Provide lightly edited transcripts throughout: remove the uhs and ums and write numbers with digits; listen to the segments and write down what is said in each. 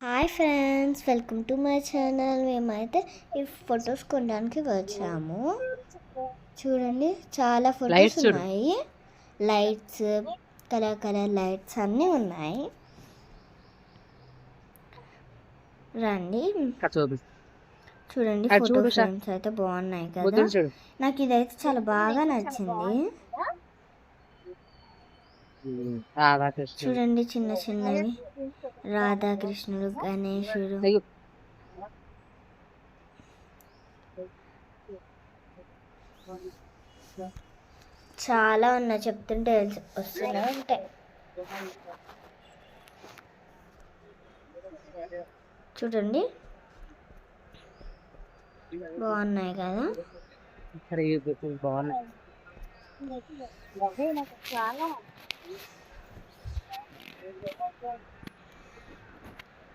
Hi friends, welcome to my channel. మేమైతే ఈ photos కొనడానికి వచ్చాము. చూడండి, చాలా ఫొటోస్ ఉన్నాయి. లైట్స్, కలర్ లైట్స్ అన్నీ ఉన్నాయి. రండి చూడండి, ఫోటో ఫ్రేమ్స్ అయితే బాగున్నాయి కదా. నాకు ఇదైతే చాలా బాగా నచ్చింది. చూడండి, చిన్న చిన్నవి రాధాకృష్ణుడు, గణేశుడు, చాలా ఉన్నాయి. చెప్తుంటే వస్తూనే ఉంటాయి. చూడండి, బాగున్నాయి కదా.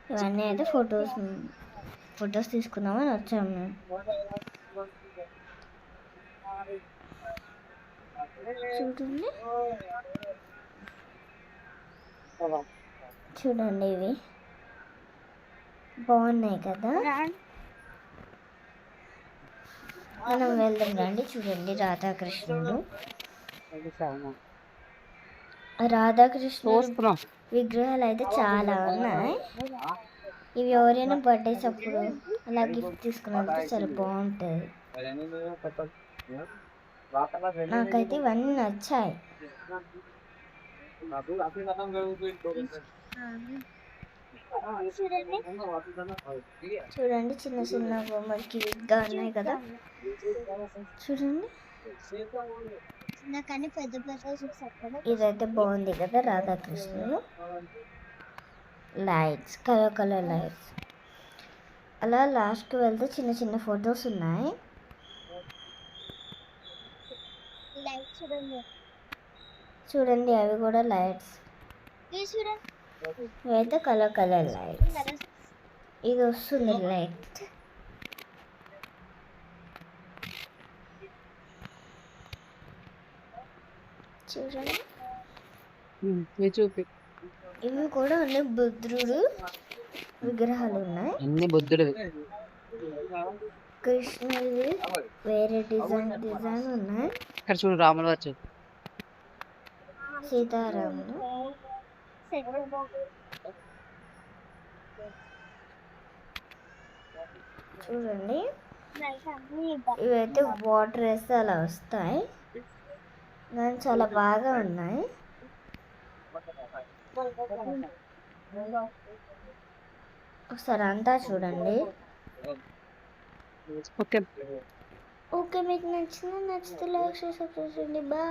ఇవన్నీ అయితే ఫొటోస్ తీసుకుందామని వచ్చాము మేము. చూడండి ఇవి బాగున్నాయి కదా. మనం వెళ్దాం రండి. చూడండి, రాధాకృష్ణుడు విగ్రహాలు అయితే చాలా ఉన్నాయి. ఇవి ఎవరైనా బర్త్డేస్ అప్పుడు అలా గిఫ్ట్ తీసుకున్నప్పుడు చాలా బాగుంటుంది. నాకైతే ఇవన్నీ నచ్చాయి. చూడండి, చిన్న చిన్న బొమ్మలకి విగ్గా ఉన్నాయి కదా. చూడండి, ఇదైతే బాగుంది కదా. రాధాకృష్ణుడు లైట్స్, కలర్ లైట్స్. అలా లాస్ట్కి వెళ్తే చిన్న చిన్న ఫొటోస్ ఉన్నాయి. చూడండి, అవి కూడా లైట్స్. ఇవైతే కలర్ లైట్స్. ఇది వస్తుంది లైట్. చూడండి, ఇవి కూడా ఉన్నాయి. బుద్ధుడు విగ్రహాలు ఉన్నాయి. అన్ని బుద్ధుడు, కృష్ణుడి వేరే డిజైన్ ఉన్నాయి. ఇక్కడ చూడు, రాములు వచ్చి సీతారాములు. చూడండి, ఇవైతే వాటర్ వేస్తే అలా వస్తాయి. కానీ చాలా బాగా ఉన్నాయి. ఒకసారి అంతా చూడండి. ఓకే, మీకు నచ్చితే లైక్ చేసి సబ్స్క్రైబ్ చేయండి. బాయ్.